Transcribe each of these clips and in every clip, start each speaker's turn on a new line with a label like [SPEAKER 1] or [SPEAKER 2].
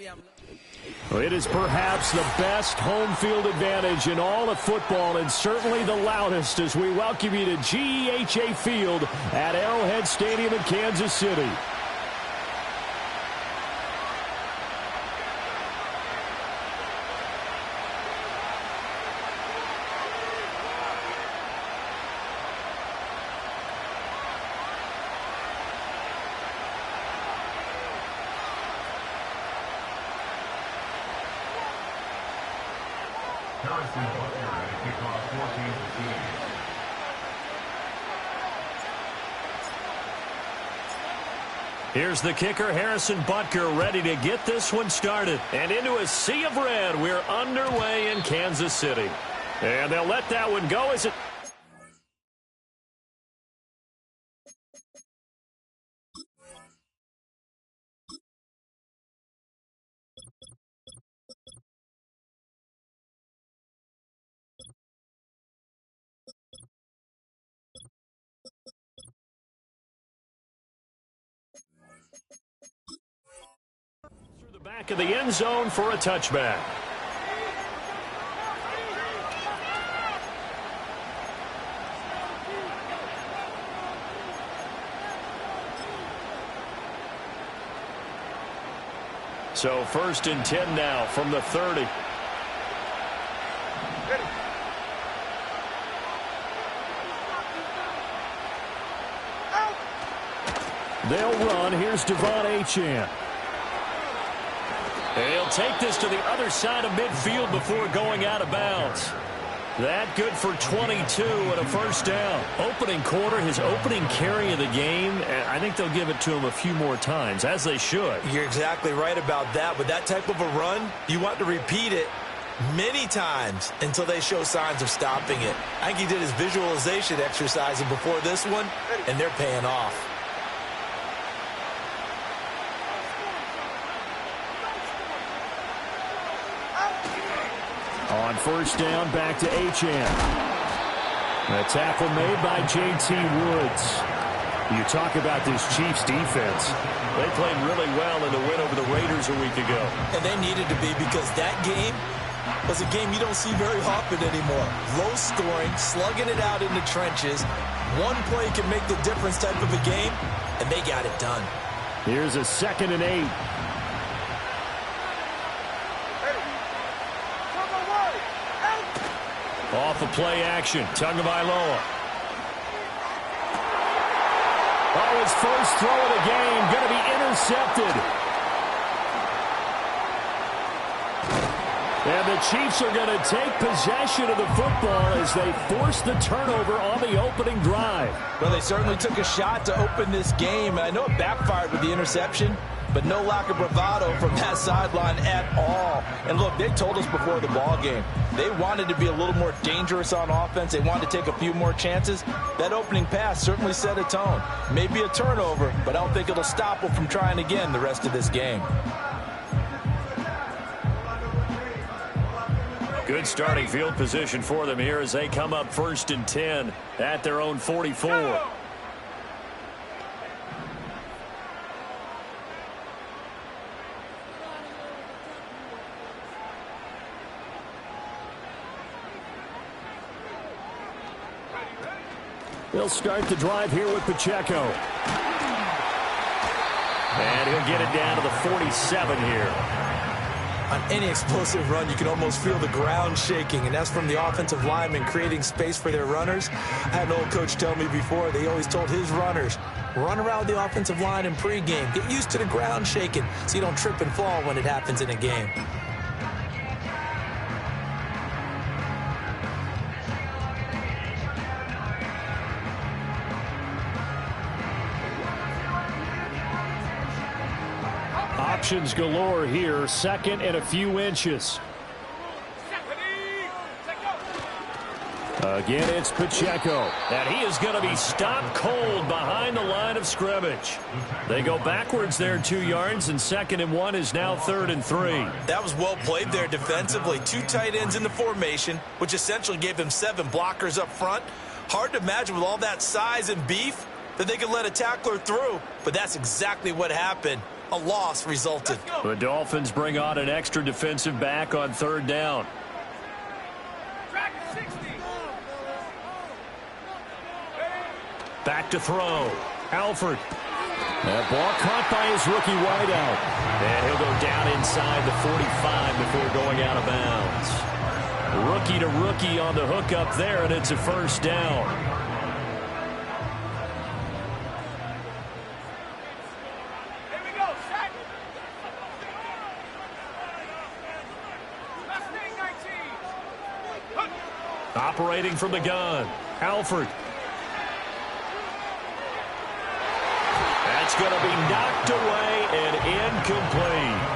[SPEAKER 1] It is perhaps the best home field advantage in all of football, and certainly the loudest, as we welcome you to GEHA Field at Arrowhead Stadium in Kansas City. Here's the kicker, Harrison Butker, ready to get this one started. And into a sea of red, we're underway in Kansas City. And they'll let that one go as it... through the back of the end zone for a touchback. So 1st and 10 now from the 30. They'll run. Here's Devon Achane. He'll take this to the other side of midfield before going out of bounds. That good for 22 and a first down. Opening quarter, his opening carry of the game, and I think they'll give it to him a few more times, as they should.
[SPEAKER 2] You're exactly right about that. With that type of a run, you want to repeat it many times until they show signs of stopping it. I think he did his visualization exercising before this one, and they're paying off.
[SPEAKER 1] On first down, back to Achane. A tackle made by J.T. Woods. You talk about this Chiefs defense. They played really well in the win over the Raiders a week ago.
[SPEAKER 2] And they needed to be, because that game was a game you don't see very often anymore. Low scoring, slugging it out in the trenches. One play can make the difference type of a game, and they got it done.
[SPEAKER 1] Here's a 2nd and 8. Off of play action, Tagovailoa. Oh, his first throw of the game, going to be intercepted. And the Chiefs are going to take possession of the football as they force the turnover on the opening drive.
[SPEAKER 2] Well, they certainly took a shot to open this game, and I know it backfired with the interception, but no lack of bravado from that sideline at all. And look, they told us before the ball game, they wanted to be a little more dangerous on offense. They wanted to take a few more chances. That opening pass certainly set a tone. Maybe a turnover, but I don't think it'll stop them from trying again the rest of this game.
[SPEAKER 1] Good starting field position for them here as they come up 1st and 10 at their own 44. They'll start the drive here with Pacheco. And he'll get it down to the 47 here.
[SPEAKER 2] On any explosive run, you can almost feel the ground shaking, and that's from the offensive linemen creating space for their runners. I had an old coach tell me before, they always told his runners, run around the offensive line in pregame. Get used to the ground shaking so you don't trip and fall when it happens in a game.
[SPEAKER 1] Options galore here. 2nd and a few inches. Again, it's Pacheco. And he is going to be stopped cold behind the line of scrimmage. They go backwards there 2 yards, and 2nd and 1 is now 3rd and 3.
[SPEAKER 2] That was well played there defensively. 2 tight ends in the formation, which essentially gave them 7 blockers up front. Hard to imagine with all that size and beef that they could let a tackler through, but that's exactly what happened. a loss resulted.
[SPEAKER 1] The Dolphins bring on an extra defensive back on third down. Back to throw. Alford. That ball caught by his rookie wideout. And he'll go down inside the 45 before going out of bounds. Rookie to rookie on the hook up there, and it's a first down.
[SPEAKER 3] Here we go, set. Last 19.
[SPEAKER 1] Operating from the gun. Alford. That's going to be knocked away and incomplete.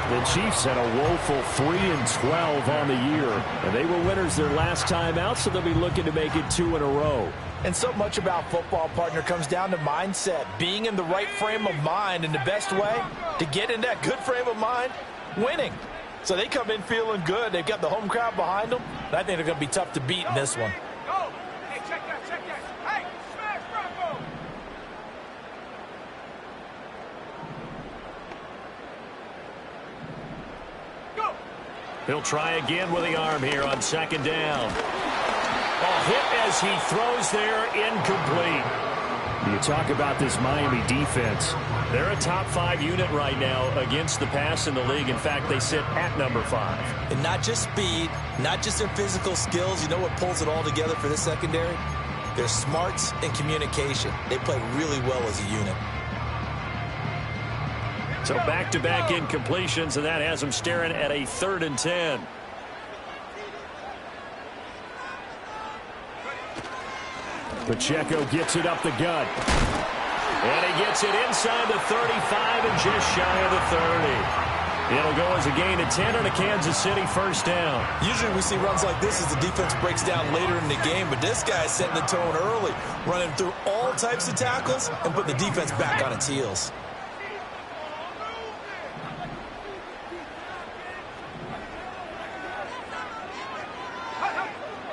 [SPEAKER 1] The Chiefs had a woeful 3-12 on the year, and they were winners their last time out, so they'll be looking to make it 2 in a row.
[SPEAKER 2] And so much about football, partner, comes down to mindset, being in the right frame of mind, and the best way to get in that good frame of mind, winning. So they come in feeling good. They've got the home crowd behind them. I think they're going to be tough to beat in this one.
[SPEAKER 3] Go. Hey, check that, check that. Hey, smash Bronco. Go.
[SPEAKER 1] He'll try again with the arm here on second down. A hit as he throws there, incomplete. You talk about this Miami defense. They're a top 5 unit right now against the pass in the league. In fact, they sit at number 5.
[SPEAKER 2] And not just speed, not just their physical skills. You know what pulls it all together for this secondary? Their smarts and communication. They play really well as a unit.
[SPEAKER 1] So back-to-back incompletions, and that has them staring at a 3rd and 10. Pacheco gets it up the gut. And he gets it inside the 35 and just shy of the 30. It'll go as a gain of 10 on a Kansas City first down.
[SPEAKER 2] Usually we see runs like this as the defense breaks down later in the game, but this guy's setting the tone early, running through all types of tackles and putting the defense back on its heels.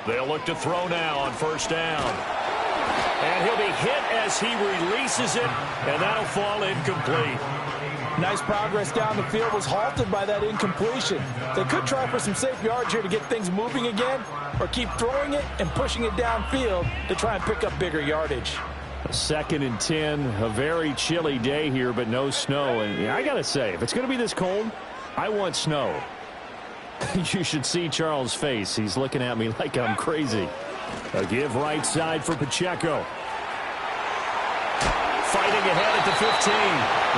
[SPEAKER 1] They'll look to throw now on first down. And he'll be hit as he releases it, and that'll fall incomplete.
[SPEAKER 2] Nice progress down the field, was halted by that incompletion. They could try for some safe yards here to get things moving again, or keep throwing it and pushing it downfield to try and pick up bigger yardage.
[SPEAKER 1] A 2nd and 10, a very chilly day here, but no snow. And yeah, I got to say, if it's going to be this cold, I want snow. You should see Charles' face. He's looking at me like I'm crazy. A give right side for Pacheco. Fighting ahead at the 15.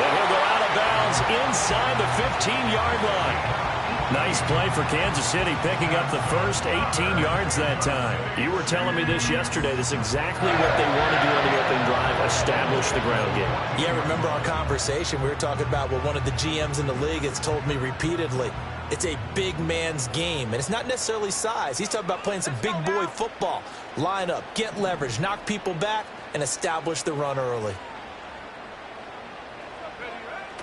[SPEAKER 1] But he'll go out of bounds inside the 15-yard line. Nice play for Kansas City, picking up the first 18 yards that time. You were telling me this yesterday. This is exactly what they want to do on the opening drive, establish the ground game.
[SPEAKER 2] Yeah, remember our conversation. We were talking about what one of the GMs in the league has told me repeatedly. It's a big man's game, and it's not necessarily size. He's talking about playing some big boy football. Line up, get leverage, knock people back, and establish the run early.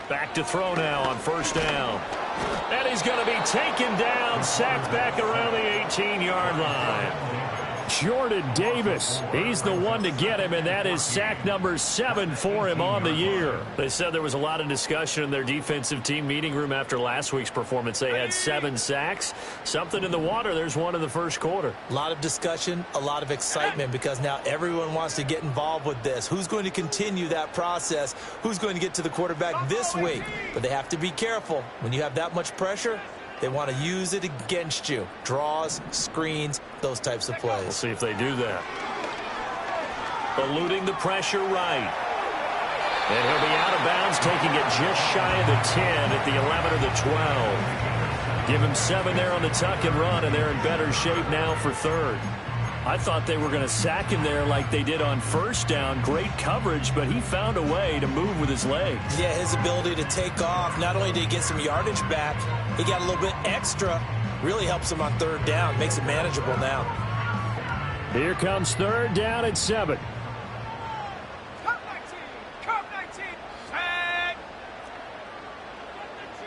[SPEAKER 1] Back to throw now on first down. And he's going to be taken down, sacked back around the 18-yard line. Jordan Davis, he's the one to get him, and that is sack number 7 for him on the year. They said there was a lot of discussion in their defensive team meeting room after last week's performance. They had 7 sacks. Something in the water. There's one in the first quarter.
[SPEAKER 2] A lot of discussion, a lot of excitement, because now everyone wants to get involved with this. Who's going to continue that process? Who's going to get to the quarterback this week? But they have to be careful. When you have that much pressure, they want to use it against you. Draws, screens, those types of plays.
[SPEAKER 1] We'll see if they do that. Eluding the pressure right. And he'll be out of bounds, taking it just shy of the 10 at the 11 or the 12. Give him 7 there on the tuck and run, and they're in better shape now for 3rd. I thought they were going to sack him there like they did on first down. Great coverage, but he found a way to move with his legs.
[SPEAKER 2] Yeah, his ability to take off, not only did he get some yardage back, he got a little bit extra. Really helps him on 3rd down, makes it manageable now.
[SPEAKER 1] Here comes 3rd down at 7.
[SPEAKER 3] Curve 19. Curve 19. Set.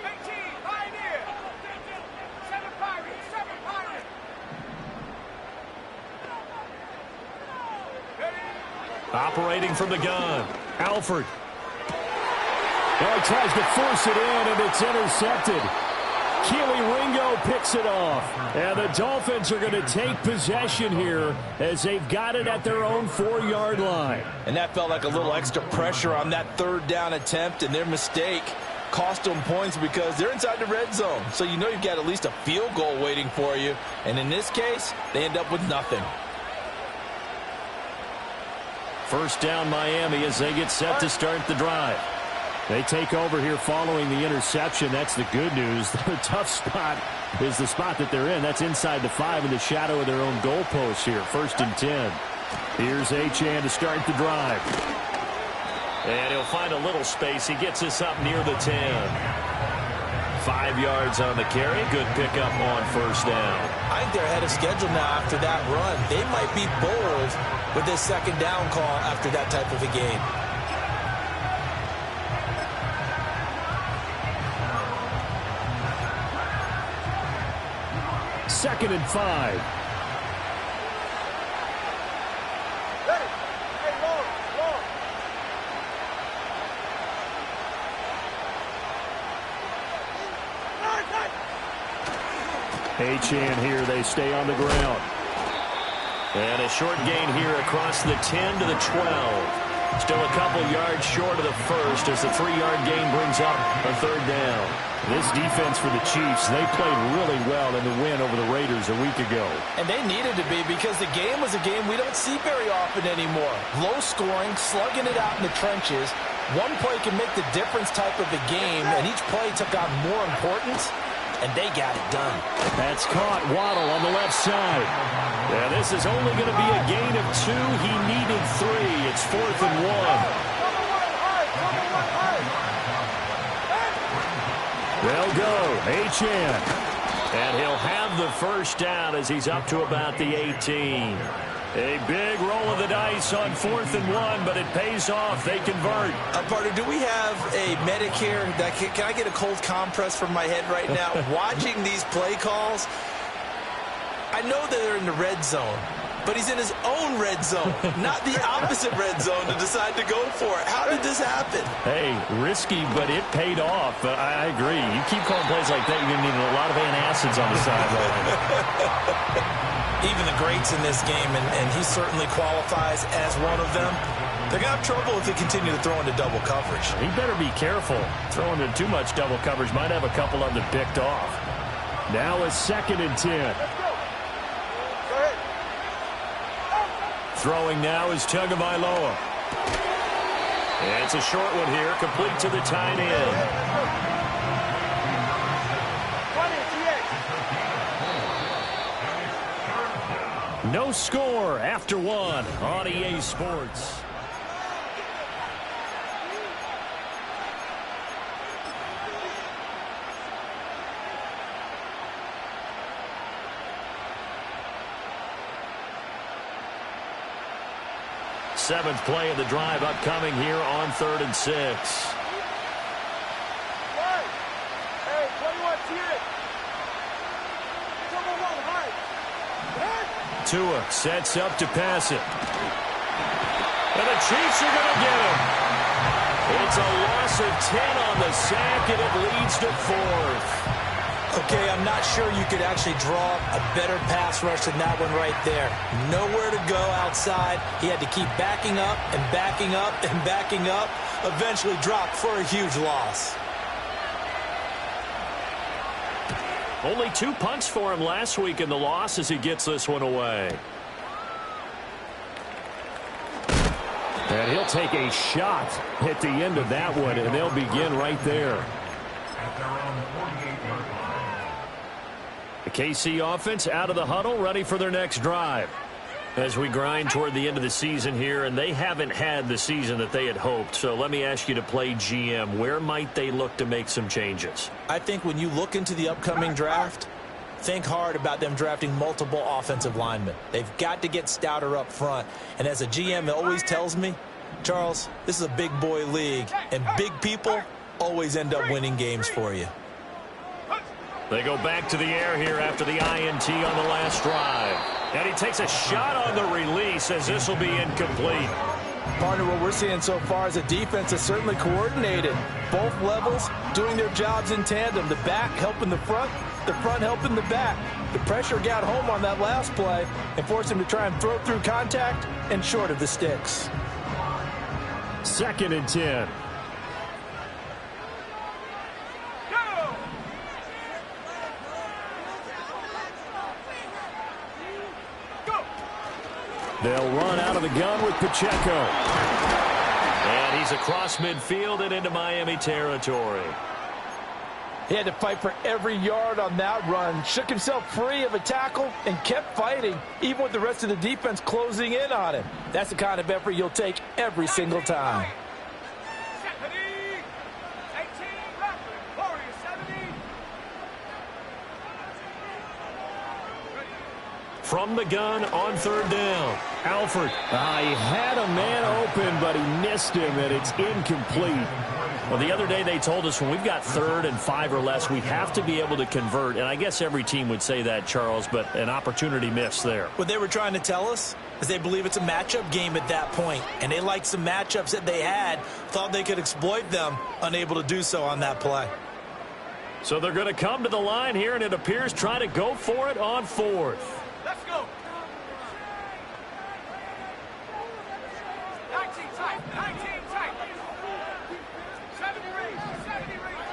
[SPEAKER 3] 18. Pioneer. 7 Pirate. 7 Pirate.
[SPEAKER 1] Operating from the gun. Alford. Well, he tries to force it in, and it's intercepted. Keely Ringo picks it off. And the Dolphins are going to take possession here as they've got it at their own 4-yard line.
[SPEAKER 2] And that felt like a little extra pressure on that third down attempt, and their mistake cost them points because they're inside the red zone. So you know you've got at least a field goal waiting for you. And in this case, they end up with nothing.
[SPEAKER 1] First down Miami as they get set to start the drive. They take over here following the interception. That's the good news. The tough spot is the spot that they're in. That's inside the 5 in the shadow of their own goalpost here. 1st and 10. Here's Achane to start the drive. And he'll find a little space. He gets us up near the 10. 5 yards on the carry. Good pickup on 1st down.
[SPEAKER 2] I think they're ahead of schedule now after that run. They might be bold with this 2nd down call after that type of a game.
[SPEAKER 1] Second and 5.
[SPEAKER 3] Ready. Hey, long.
[SPEAKER 1] Achane here. They stay on the ground. And a short gain here across the 10 to the 12. Still a couple yards short of the first as the 3-yard gain brings up a 3rd down. This defense for the Chiefs, they played really well in the win over the Raiders a week ago.
[SPEAKER 2] And they needed to be because the game was a game we don't see very often anymore. Low scoring, slugging it out in the trenches. One play can make the difference type of a game, and each play took on more importance, and they got it done.
[SPEAKER 1] That's caught. Waddle on the left side. Yeah, this is only going to be a gain of 2. He needed 3. It's 4th and 1. They'll go. Achane. And he'll have the 1st down as he's up to about the 18. A big roll of the dice on 4th and 1, but it pays off. They convert.
[SPEAKER 2] Partner, do we have a medic here? Can I get a cold compress from my head right now? Watching these play calls, I know that they're in the red zone, but he's in his own red zone, not the opposite red zone to decide to go for it. How did this happen?
[SPEAKER 1] Hey, risky, but it paid off. I agree. You keep calling plays like that, you're going to need a lot of antacids on the sideline.
[SPEAKER 2] Even the greats in this game, and he certainly qualifies as one of them, they're going to have trouble if they continue to throw into double coverage.
[SPEAKER 1] He better be careful. Throwing into too much double coverage might have a couple of them picked off. Now it's 2nd and 10. Throwing now is Tagovailoa. And it's a short one here, complete to the tight end. No score after 1 on EA Sports. Seventh play of the drive upcoming here on 3rd and 6.
[SPEAKER 3] Hey, 21,
[SPEAKER 1] Tua sets up to pass it. And the Chiefs are going to get him. It's a loss of 10 on the sack, and it leads to 4th.
[SPEAKER 2] Okay, I'm not sure you could actually draw a better pass rush than that one right there. Nowhere to go outside. He had to keep backing up and backing up and backing up. Eventually dropped for a huge loss.
[SPEAKER 1] Only 2 punts for him last week in the loss as he gets this one away. And he'll take a shot at the end of that one, and they'll begin right there. The KC offense out of the huddle, ready for their next drive. As we grind toward the end of the season here, and they haven't had the season that they had hoped. So let me ask you to play GM. Where might they look to make some changes?
[SPEAKER 2] I think when you look into the upcoming draft, think hard about them drafting multiple offensive linemen. They've got to get stouter up front. And as a GM, it always tells me, Charles, this is a big boy league, and big people always end up winning games for you.
[SPEAKER 1] They go back to the air here after the INT on the last drive. And he takes a shot on the release as this will be incomplete.
[SPEAKER 2] Partner, what we're seeing so far is a defense that's certainly coordinated. Both levels doing their jobs in tandem. The back helping the front helping the back. The pressure got home on that last play and forced him to try and throw through contact and short of the sticks.
[SPEAKER 1] 2nd and 10. They'll run out of the gun with Pacheco. And he's across midfield and into Miami territory.
[SPEAKER 2] He had to fight for every yard on that run. Shook himself free of a tackle and kept fighting, even with the rest of the defense closing in on him. That's the kind of effort you'll take every single time.
[SPEAKER 1] From the gun on 3rd down. Alford. He had a man open, but he missed him, and it's incomplete. Well, the other day they told us when we've got 3rd and 5 or less, we have to be able to convert. And I guess every team would say that, Charles, but an opportunity missed there.
[SPEAKER 2] What they were trying to tell us is they believe it's a matchup game at that point. And they liked some matchups that they had, thought they could exploit them, unable to do so on that play.
[SPEAKER 1] So they're going to come to the line here, and it appears try to go for it on 4th.
[SPEAKER 3] Let's go. 19 tight. 19 tight. 70 reach. 70 reach.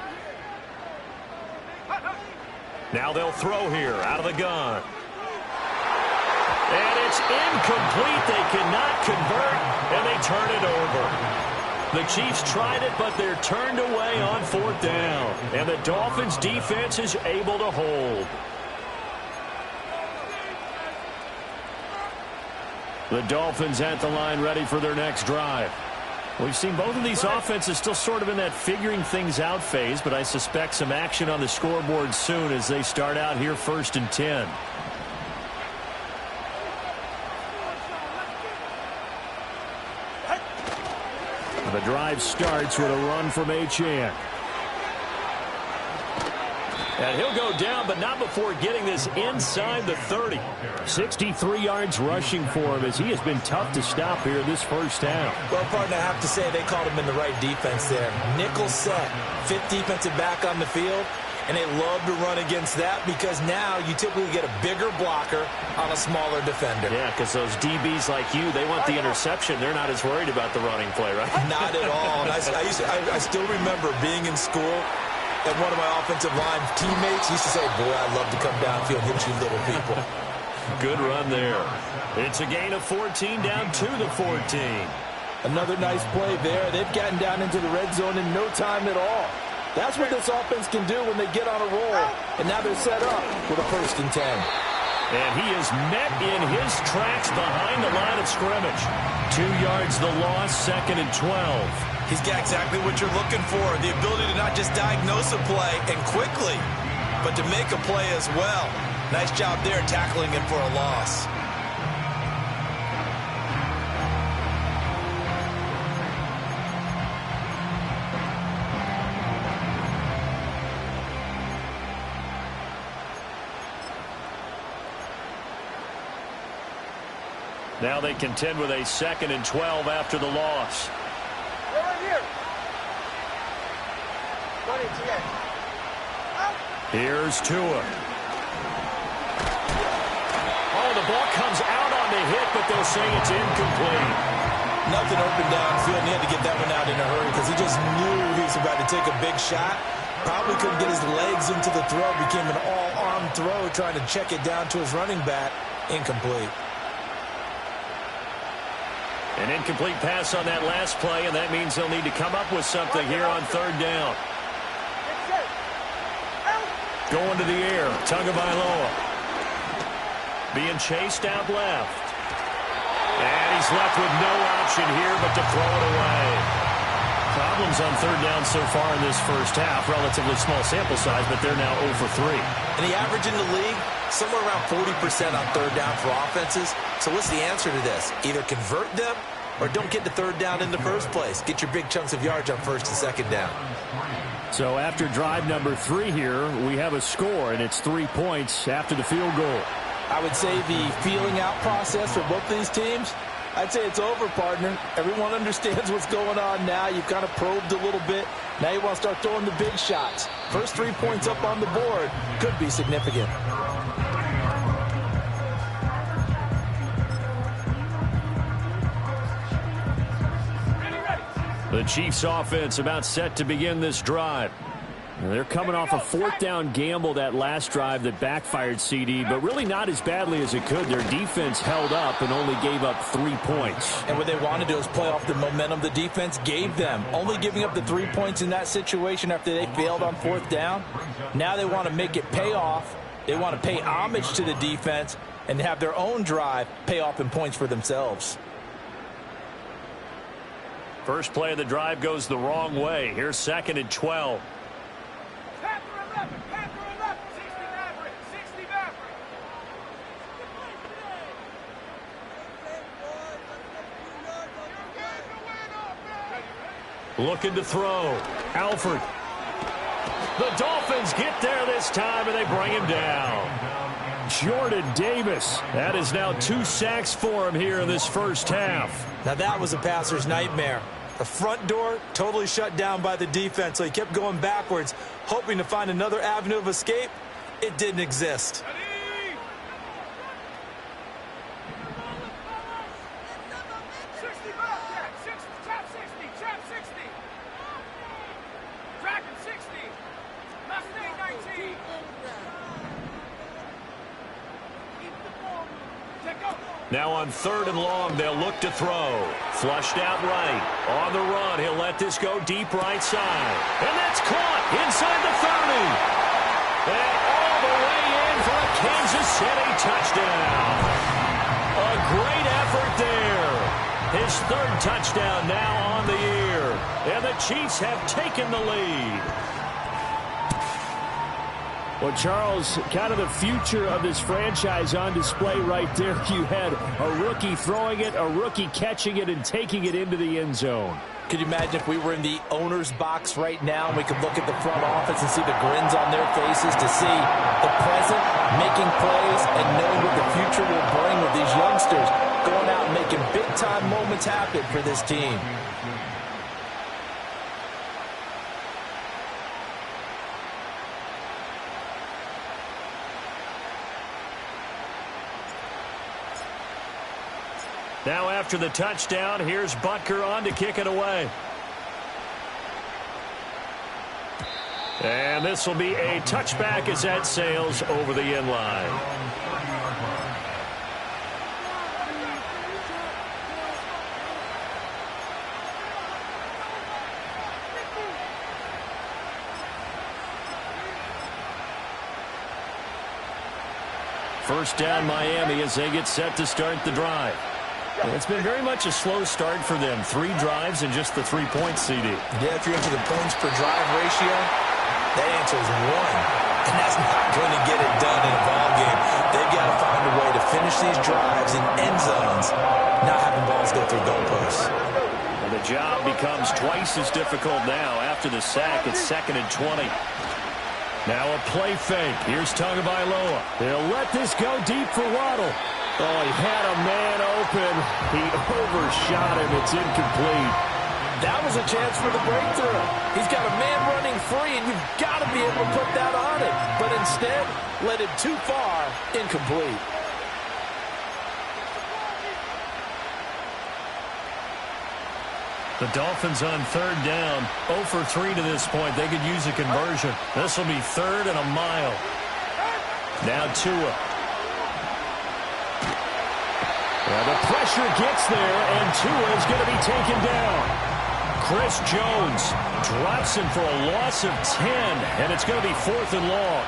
[SPEAKER 1] Now they'll throw here out of the gun. And it's incomplete. They cannot convert, and they turn it over. The Chiefs tried it, but they're turned away on 4th down. And the Dolphins' defense is able to hold. The Dolphins at the line ready for their next drive. We've seen both of these offenses still sort of in that figuring things out phase, but I suspect some action on the scoreboard soon as they start out here 1st and 10. The drive starts with a run from Achane. And he'll go down, but not before getting this inside the 30. 63 yards rushing for him as he has been tough to stop here this first half.
[SPEAKER 2] Well, partner, I have to say they called him in the right defense there. Nickel set, 5th defensive back on the field, and they love to run against that because now you typically get a bigger blocker on a smaller defender.
[SPEAKER 1] Yeah, because those DBs like you, they want the interception. They're not as worried about the running play, right?
[SPEAKER 2] Not at all. And I still remember being in school, and one of my offensive line teammates used to say, boy, I'd love to come downfield and hit you little people.
[SPEAKER 1] Good run there. It's a gain of 14 down to the 14.
[SPEAKER 2] Another nice play there. They've gotten down into the red zone in no time at all. That's what this offense can do when they get on a roll. And now they're set up with a 1st and 10.
[SPEAKER 1] And he is met in his tracks behind the line of scrimmage. 2 yards the loss, 2nd and 12.
[SPEAKER 2] He's got exactly what you're looking for, the ability to not just diagnose a play and quickly, but to make a play as well. Nice job there tackling it for a loss.
[SPEAKER 1] Now they contend with a 2nd and 12 after the loss. Here's Tua. Oh, the ball comes out on the hit, but they'll say it's incomplete.
[SPEAKER 2] Nothing open downfield, and he had to get that one out in a hurry because he just knew he was about to take a big shot. Probably couldn't get his legs into the throw. Became an all-arm throw, trying to check it down to his running back. Incomplete.
[SPEAKER 1] An incomplete pass on that last play, and that means they'll need to come up with something here on 3rd down. Going to the air, Tagovailoa. Being chased out left. And he's left with no option here but to throw it away. Problems on 3rd down so far in this first half. Relatively small sample size, but they're now 0 for 3.
[SPEAKER 2] And the average in the league, somewhere around 40% on 3rd down for offenses. So what's the answer to this? Either convert them or don't get to 3rd down in the first place. Get your big chunks of yards on 1st and 2nd down.
[SPEAKER 1] So after drive number 3 here, we have a score, and it's 3 points after the field goal.
[SPEAKER 2] I would say the feeling out process for both these teams I'd say it's over, partner. Everyone understands what's going on now. You've kind of probed a little bit. Now you want to start throwing the big shots. First 3 points up on the board could be significant.
[SPEAKER 1] The Chiefs offense about set to begin this drive. They're coming off a 4th down gamble that last drive that backfired, CD, but really not as badly as it could. Their defense held up and only gave up 3 points.
[SPEAKER 2] And what they want to do is play off the momentum the defense gave them. Only giving up the 3 points in that situation after they failed on 4th down. Now they want to make it pay off. They want to pay homage to the defense and have their own drive pay off in points for themselves.
[SPEAKER 1] First play of the drive goes the wrong way. Here's 2nd and 12.
[SPEAKER 3] Panther 11, 60 Maverick, 60 Maverick.
[SPEAKER 1] Looking to throw. Alford. The Dolphins get there this time, and they bring him down. Jordan Davis. That is now 2 sacks for him here in this first half.
[SPEAKER 4] Now that was a passer's nightmare. The front door totally shut down by the defense, so he kept going backwards, hoping to find another avenue of escape. It didn't exist.
[SPEAKER 3] 60 Bobcat, 60, trap 60. Dragon 60. Mustang 19. Take over.
[SPEAKER 1] Now on 3rd and long, they'll look to throw. Flushed out right. On the run, he'll let this go deep right side. And that's caught inside the 30. And all the way in for a Kansas City touchdown. A great effort there. His 3rd touchdown now on the year. And the Chiefs have taken the lead. Well, Charles, kind of the future of this franchise on display right there. You had a rookie throwing it, a rookie catching it, and taking it into the end zone.
[SPEAKER 2] Could you imagine if we were in the owner's box right now and we could look at the front office and see the grins on their faces to see the present making plays and knowing what the future will bring with these youngsters going out and making big-time moments happen for this team.
[SPEAKER 1] Now after the touchdown, here's Butker on to kick it away. And this will be a touchback as that sails over the end line. First down Miami as they get set to start the drive. It's been very much a slow start for them. 3 drives and just the 3 points, CD.
[SPEAKER 2] Yeah, if you're into the points per drive ratio, that answer is 1. And that's not going to get it done in a ball game. They've got to find a way to finish these drives in end zones, not having balls go through goalposts.
[SPEAKER 1] And the job becomes twice as difficult now after the sack. It's 2nd and 20. Now a play fake. Here's Tagovailoa. They'll let this go deep for Waddle. Oh, he had a man open. He overshot him. It's incomplete.
[SPEAKER 2] That was a chance for the breakthrough. He's got a man running free, and you've got to be able to put that on it. But instead, led it too far, incomplete.
[SPEAKER 1] The Dolphins on 3rd down, 0 for 3 to this point. They could use a conversion. This will be 3rd and a mile. Now Tua. Well, the pressure gets there, and Tua is going to be taken down. Chris Jones drops him for a loss of 10, and it's going to be 4th and long.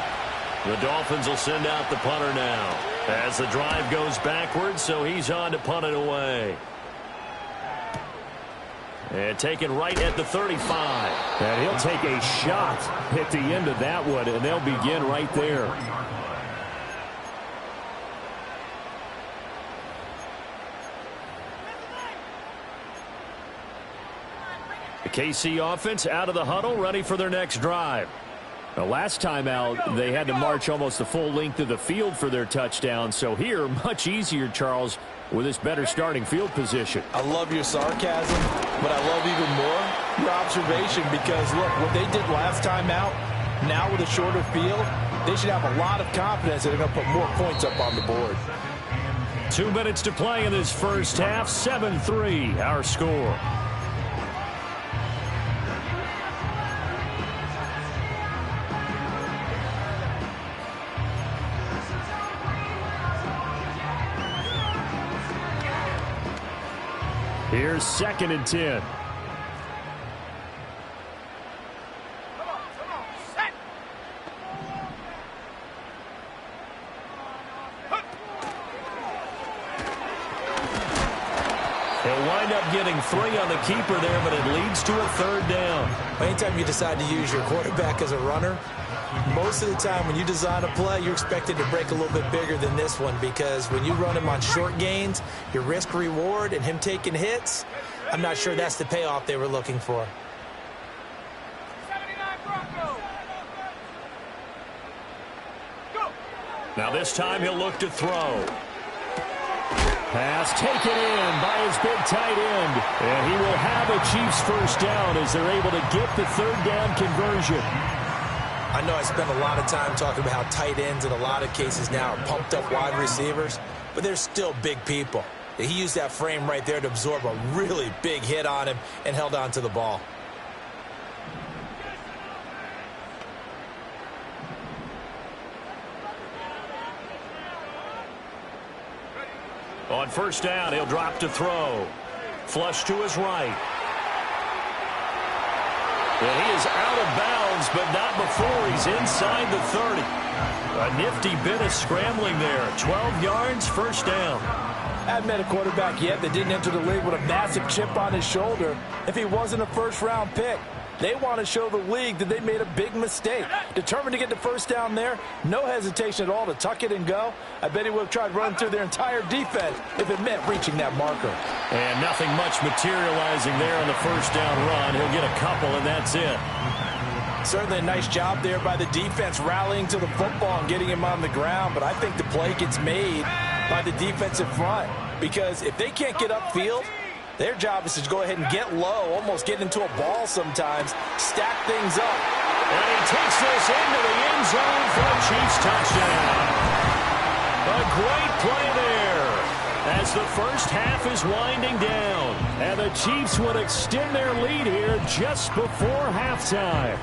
[SPEAKER 1] The Dolphins will send out the punter now as the drive goes backwards, so he's on to punt it away. And taken right at the 35. And he'll take a shot at the end of that one, and they'll begin right there. The KC offense out of the huddle, ready for their next drive. The last time out, they had to march almost the full length of the field for their touchdown. So here, much easier, Charles, with this better starting field position.
[SPEAKER 2] I love your sarcasm, but I love even more your observation because, look, what they did last time out, now with a shorter field, they should have a lot of confidence that they're going to put more points up on the board.
[SPEAKER 1] 2 minutes to play in this first half. 7-3, our score. Here's 2nd and 10.
[SPEAKER 3] Set.
[SPEAKER 1] He'll wind up getting 3 on the keeper there, but it leads to a 3rd down.
[SPEAKER 4] Anytime you decide to use your quarterback as a runner, most of the time when you design a play, you're expected to break a little bit bigger than this one because when you run him on short gains, your risk-reward and him taking hits, I'm not sure that's the payoff they were looking for.
[SPEAKER 3] 79 Broncos. Go.
[SPEAKER 1] Now this time he'll look to throw. Pass taken in by his big tight end. And he will have a Chiefs first down as they're able to get the 3rd down conversion.
[SPEAKER 4] I know I spent a lot of time talking about how tight ends in a lot of cases now are pumped up wide receivers, but they're still big people. He used that frame right there to absorb a really big hit on him and held on to the ball.
[SPEAKER 1] On first down, he'll drop to throw. Flush to his right. And he is out of bounds, but not before he's inside the 30. A nifty bit of scrambling there. 12 yards, first down.
[SPEAKER 2] I haven't met a quarterback yet that didn't enter the league with a massive chip on his shoulder if he wasn't a first-round pick. They want to show the league that they made a big mistake. Determined to get the first down there, no hesitation at all to tuck it and go. I bet he would have tried running through their entire defense if it meant reaching that marker.
[SPEAKER 1] And nothing much materializing there on the first down run. He'll get a couple, and that's it.
[SPEAKER 2] Certainly a nice job there by the defense rallying to the football and getting him on the ground, but I think the play gets made by the defensive front because if they can't get upfield, their job is to go ahead and get low, almost get into a ball sometimes, stack things up.
[SPEAKER 1] And he takes this into the end zone for a Chiefs touchdown. A great play there as the first half is winding down. And the Chiefs would extend their lead here just before halftime.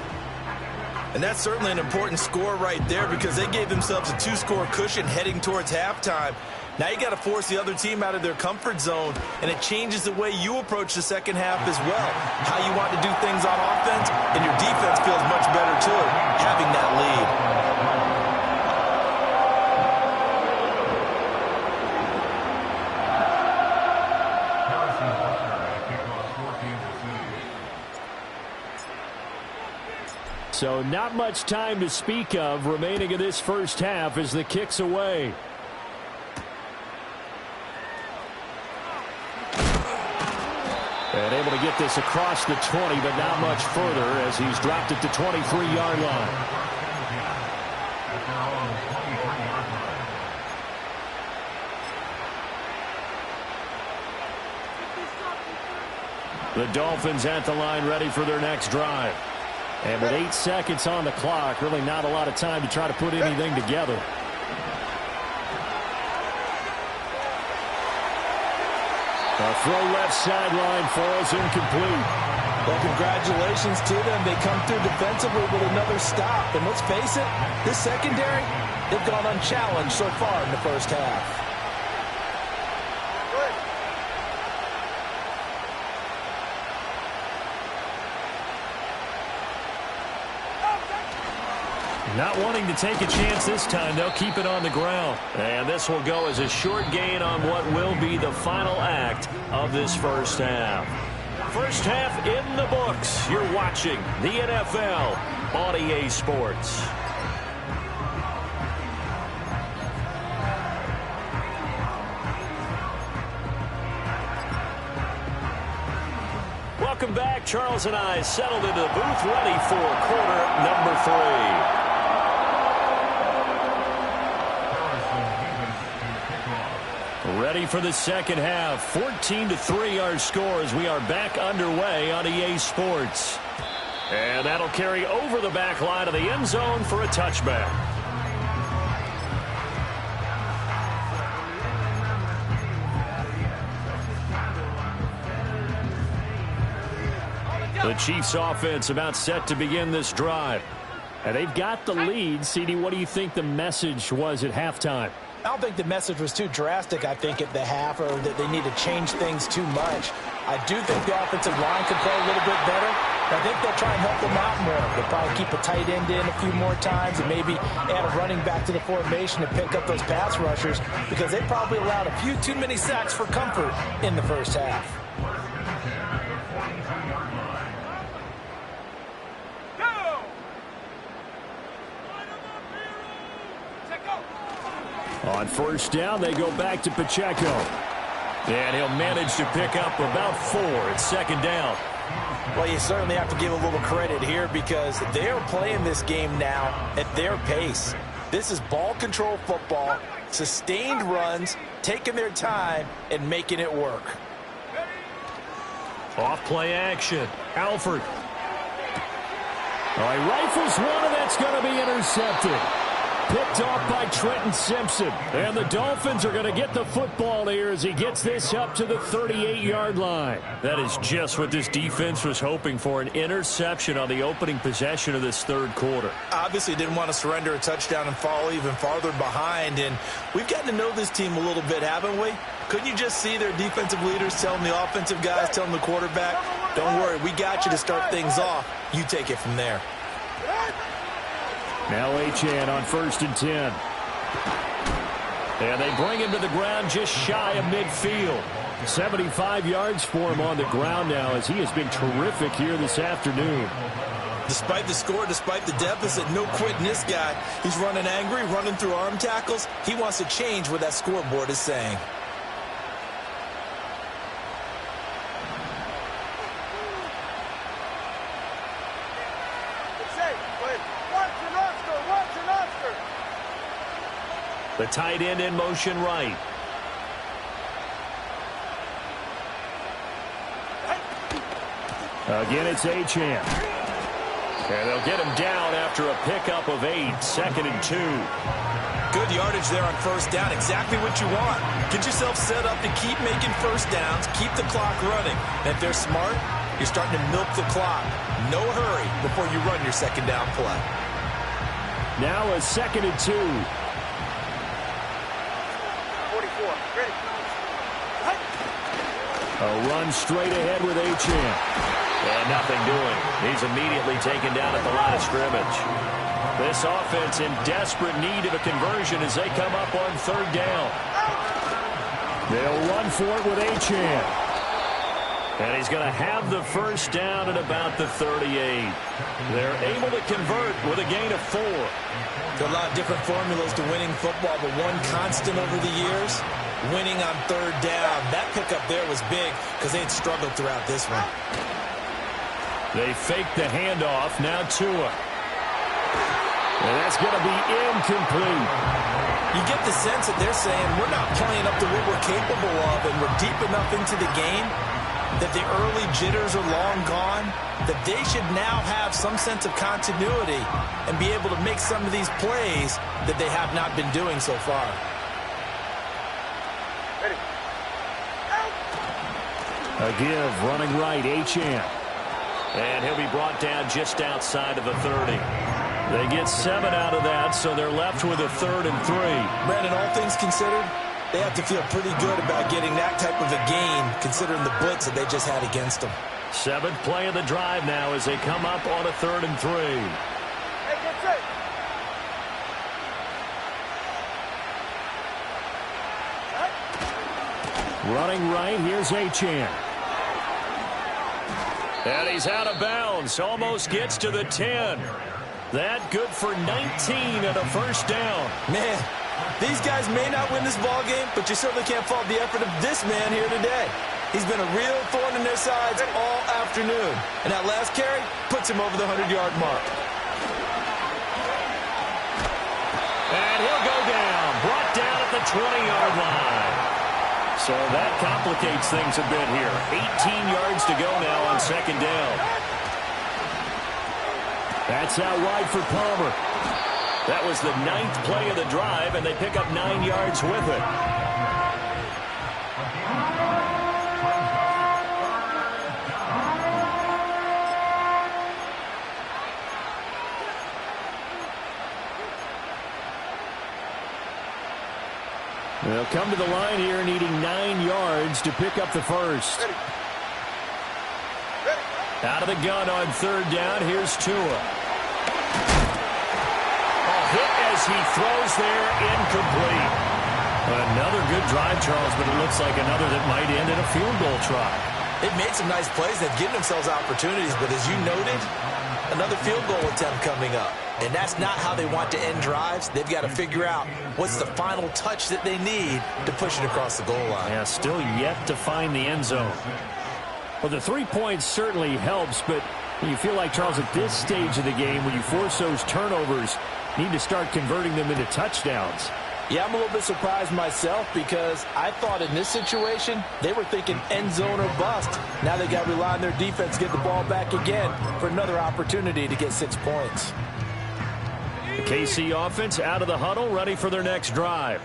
[SPEAKER 2] And that's certainly an important score right there because they gave themselves a 2-score cushion heading towards halftime. Now you got to force the other team out of their comfort zone, and it changes the way you approach the second half as well. How you want to do things on offense, and your defense feels much better too, having that lead.
[SPEAKER 1] So not much time to speak of remaining in this first half as the kick's away. And able to get this across the 20, but not much further as he's dropped it to 23-yard line. The Dolphins at the line ready for their next drive. And with 8 seconds on the clock, really not a lot of time to try to put anything together. A throw left sideline falls incomplete.
[SPEAKER 2] Well, congratulations to them. They come through defensively with another stop. And let's face it, this secondary, they've gone unchallenged so far in the first half.
[SPEAKER 1] Not wanting to take a chance this time, they'll keep it on the ground. And this will go as a short gain on what will be the final act of this first half. First half in the books. You're watching the NFL on EA Sports. Welcome back. Charles and I settled into the booth ready for quarter number 3. Ready for the second half. 14-3 our score as we are back underway on EA Sports. And that'll carry over the back line of the end zone for a touchback. The Chiefs offense about set to begin this drive. And they've got the lead. CD, what do you think the message was at halftime?
[SPEAKER 4] I don't think the message was too drastic, I think, at the half, or that they need to change things too much. I do think the offensive line could play a little bit better. I think they'll try and help them out more. They'll probably keep a tight end in a few more times and maybe add a running back to the formation to pick up those pass rushers, because they probably allowed a few too many sacks for comfort in the first half.
[SPEAKER 1] On first down, they go back to Pacheco. And he'll manage to pick up about 4 at second down.
[SPEAKER 4] Well, you certainly have to give a little credit here because they're playing this game now at their pace. This is ball control football, sustained runs, taking their time, and making it work.
[SPEAKER 1] Off play action. Alford. All right, rifles one, and that's going to be intercepted. Picked off by Trenton Simpson. And the Dolphins are going to get the football here as he gets this up to the 38-yard line. That is just what this defense was hoping for, an interception on the opening possession of this third quarter.
[SPEAKER 2] Obviously didn't want to surrender a touchdown and fall even farther behind. And we've gotten to know this team a little bit, haven't we? Couldn't you just see their defensive leaders telling the offensive guys, telling the quarterback, don't worry, we got you to start things off. You take it from there.
[SPEAKER 1] Now Achane on 1st and 10. And they bring him to the ground just shy of midfield. 75 yards for him on the ground now as he has been terrific here this afternoon.
[SPEAKER 2] Despite the score, despite the deficit, no quitting this guy. He's running angry, running through arm tackles. He wants to change what that scoreboard is saying.
[SPEAKER 1] The tight end in motion right. Again, it's Achane. And they'll get him down after a pickup of 8, 2nd and 2.
[SPEAKER 2] Good yardage there on first down. Exactly what you want. Get yourself set up to keep making first downs, keep the clock running. And if they're smart, you're starting to milk the clock. No hurry before you run your second down play.
[SPEAKER 1] Now a 2nd and 2. A run straight ahead with Achane. And nothing doing. He's immediately taken down at the line of scrimmage. This offense in desperate need of a conversion as they come up on 3rd down. They'll run for it with Achane. And he's going to have the first down at about the 38. They're able to convert with a gain of 4.
[SPEAKER 2] There are a lot of different formulas to winning football, but one constant over the years, winning on 3rd down. That pickup there was big because they had struggled throughout this one.
[SPEAKER 1] They fake the handoff. Now Tua. And that's going to be incomplete.
[SPEAKER 2] You get the sense that they're saying we're not playing up to what we're capable of, and we're deep enough into the game that the early jitters are long gone, that they should now have some sense of continuity and be able to make some of these plays that they have not been doing so far.
[SPEAKER 1] A give, running right, Achane. And he'll be brought down just outside of the 30. They get 7 out of that, so they're left with a 3rd and 3.
[SPEAKER 2] Brandon, all things considered, they have to feel pretty good about getting that type of a gain, considering the blitz that they just had against them.
[SPEAKER 1] 7th play of the drive now as they come up on a 3rd and 3.
[SPEAKER 3] Hey, get set.
[SPEAKER 1] Running right, here's Achane. And he's out of bounds. Almost gets to the 10. That good for 19 and a first down.
[SPEAKER 2] Man, these guys may not win this ball game, but you certainly can't fault the effort of this man here today. He's been a real thorn in their sides all afternoon. And that last carry puts him over the 100-yard mark.
[SPEAKER 1] And he'll go down. Brought down at the 20-yard line. So that complicates things a bit here. 18 yards to go now on second down. That's out wide for Palmer. That was the 9th play of the drive, and they pick up 9 yards with it. They'll come to the line here needing 9 yards to pick up the first. Out of the gun on third down. Here's Tua. A hit as he throws there, incomplete. Another good drive, Charles, but it looks like another that might end in a field goal try.
[SPEAKER 4] They've made some nice plays. They've given themselves opportunities, but as you noted, another field goal attempt coming up. And that's not how they want to end drives. They've got to figure out what's the final touch that they need to push it across the goal line.
[SPEAKER 1] Yeah, still yet to find the end zone. Well, the 3 points certainly helps, but you feel like, Charles, at this stage of the game, when you force those turnovers, you need to start converting them into touchdowns.
[SPEAKER 2] Yeah, I'm a little bit surprised myself because I thought in this situation they were thinking end zone or bust. Now they got to rely on their defense to get the ball back again for another opportunity to get 6 points.
[SPEAKER 1] The KC offense out of the huddle, ready for their next drive.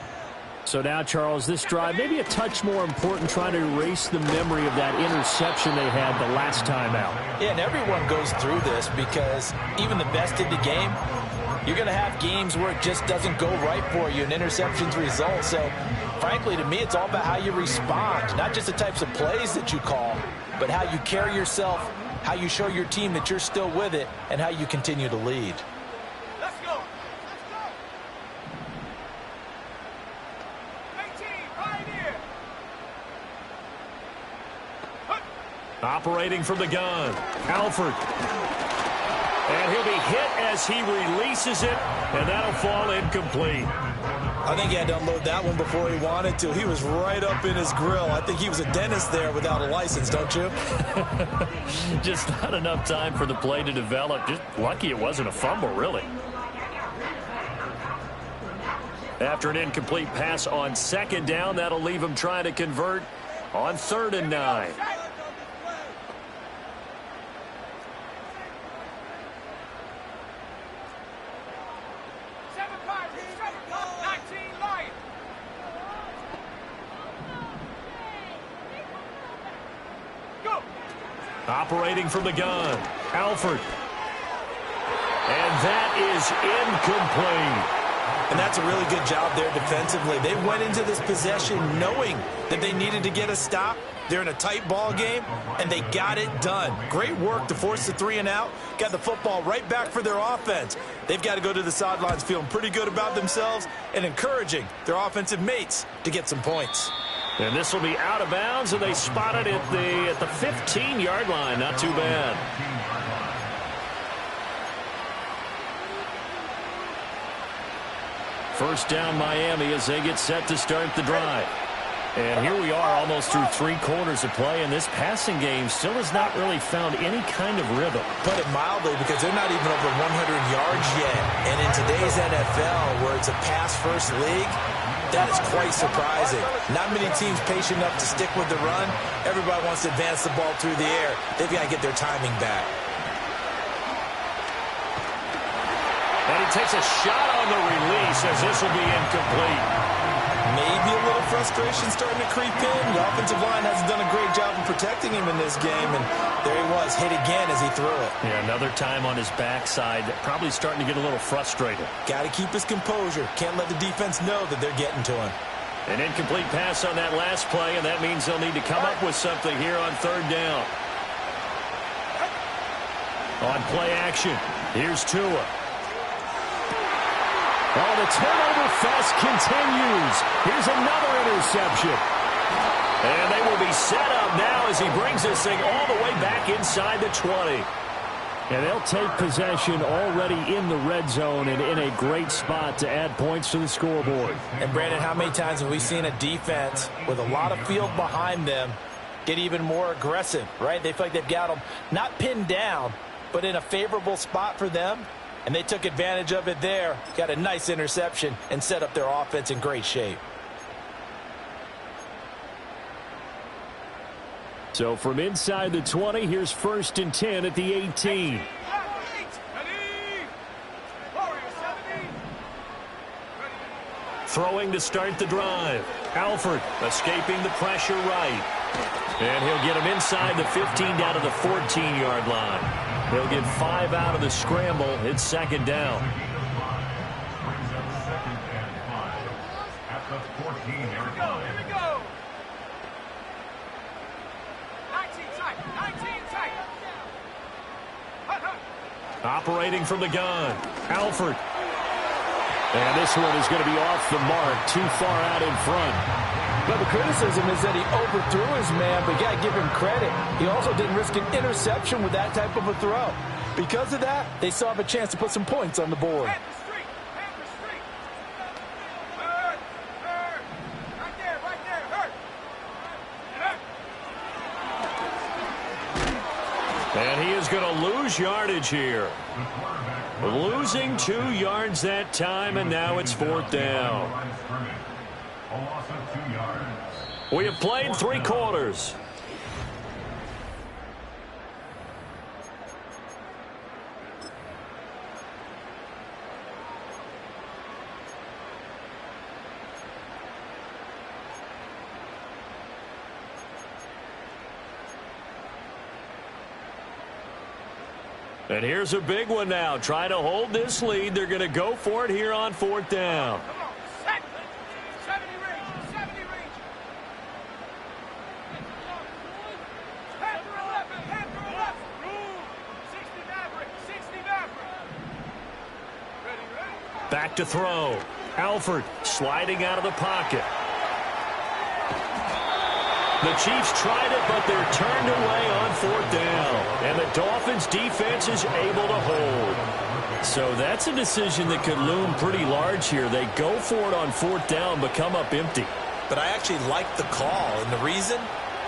[SPEAKER 1] So now, Charles, this drive maybe a touch more important, trying to erase the memory of that interception they had the last time out.
[SPEAKER 2] Yeah, and everyone goes through this because even the best in the game, you're going to have games where it just doesn't go right for you and interceptions result. So, frankly, to me, it's all about how you respond, not just the types of plays that you call, but how you carry yourself, how you show your team that you're still with it, and how you continue to lead.
[SPEAKER 3] Let's go. 18, right here.
[SPEAKER 1] Operating from the gun, Alford. And he'll be hit as he releases it, and that'll fall incomplete.
[SPEAKER 4] I think he had to unload that one before he wanted to. He was right up in his grill. I think he was a dentist there without a license, don't you?
[SPEAKER 1] Just not enough time for the play to develop. Just lucky it wasn't a fumble, really. After an incomplete pass on second down, that'll leave him trying to convert on 3rd and 9. Operating from the gun, Alford. And that is incomplete.
[SPEAKER 4] And that's a really good job there defensively. They went into this possession knowing that they needed to get a stop. They're in a tight ball game, and they got it done. Great work to force the 3 and out. Got the football right back for their offense. They've got to go to the sidelines feeling pretty good about themselves and encouraging their offensive mates to get some points.
[SPEAKER 1] And this will be out of bounds, and they spot it at the 15-yard line. Not too bad. First down, Miami, as they get set to start the drive. And here we are almost through 3 quarters of play, and this passing game still has not really found any kind of rhythm.
[SPEAKER 4] Put it mildly, because they're not even over 100 yards yet. And in today's NFL, where it's a pass-first league, that is quite surprising. Not many teams patient enough to stick with the run. Everybody wants to advance the ball through the air. They've got to get their timing back.
[SPEAKER 1] And he takes a shot on the release as this will be incomplete.
[SPEAKER 4] Maybe a little frustration starting to creep in. The offensive line hasn't done a great job of protecting him in this game, and there he was, hit again as he threw it.
[SPEAKER 1] Yeah, another time on his backside, probably starting to get a little frustrated.
[SPEAKER 4] Got to keep his composure. Can't let the defense know that they're getting to him.
[SPEAKER 1] An incomplete pass on that last play, and that means they'll need to come up with something here on 3rd down. On play action, here's Tua. Oh, the turnover fest continues. Here's another interception. And they will be set up now as he brings this thing all the way back inside the 20. And they'll take possession already in the red zone and in a great spot to add points to the scoreboard.
[SPEAKER 2] And, Brandon, how many times have we seen a defense with a lot of field behind them get even more aggressive, right? They feel like they've got them not pinned down, but in a favorable spot for them. And they took advantage of it there, got a nice interception, and set up their offense in great shape.
[SPEAKER 1] So from inside the 20, here's 1st and 10 at the 18. Throwing to start the drive. Alford escaping the pressure right. And he'll get him inside the 15 down to the 14-yard line. He'll get 5 out of the scramble. It's 2nd down. Operating from the gun. Alford. And this one is going to be off the mark, too far out in front.
[SPEAKER 2] But the criticism is that he overthrew his man, but you got to give him credit. He also didn't risk an interception with that type of a throw. Because of that, they still have a chance to put some points on the board.
[SPEAKER 1] And he is going to lose yardage here. Losing 2 yards that time, and now it's 4th down. We have played 3 quarters. And here's a big one now. Trying to hold this lead. They're going to go for it here on 4th down.
[SPEAKER 3] Come on, set. 70 range, 70 range. Hand through 11. 60 Maverick, 60 Maverick. Ready.
[SPEAKER 1] Back to throw. Alford sliding out of the pocket. The Chiefs tried it, but they're turned away on 4th down. And the Dolphins' defense is able to hold. So that's a decision that could loom pretty large here. They go for it on 4th down, but come up empty.
[SPEAKER 4] But I actually like the call, and the reason?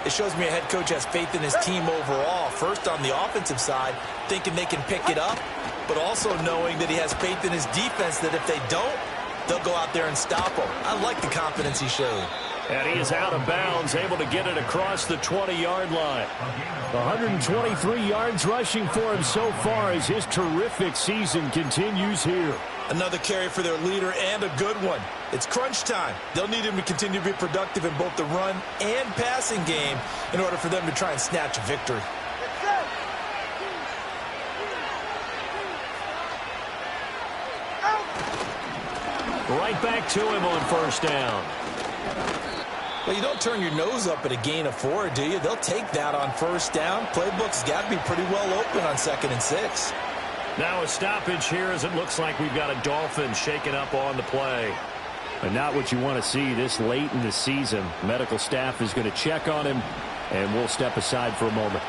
[SPEAKER 4] It shows me a head coach has faith in his team overall. First, on the offensive side, thinking they can pick it up, but also knowing that he has faith in his defense that if they don't, they'll go out there and stop them. I like the confidence he showed.
[SPEAKER 1] And he is out of bounds, able to get it across the 20-yard line. 123 yards rushing for him so far as his terrific season continues here.
[SPEAKER 4] Another carry for their leader and a good one. It's crunch time. They'll need him to continue to be productive in both the run and passing game in order for them to try and snatch a victory.
[SPEAKER 1] Right back to him on 1st down.
[SPEAKER 4] Well, you don't turn your nose up at a gain of 4, do you? They'll take that on 1st down. Playbook's got to be pretty well open on 2nd and 6.
[SPEAKER 1] Now a stoppage here as it looks like we've got a Dolphin shaken up on the play. And not what you want to see this late in the season. Medical staff is going to check on him, and we'll step aside for a moment.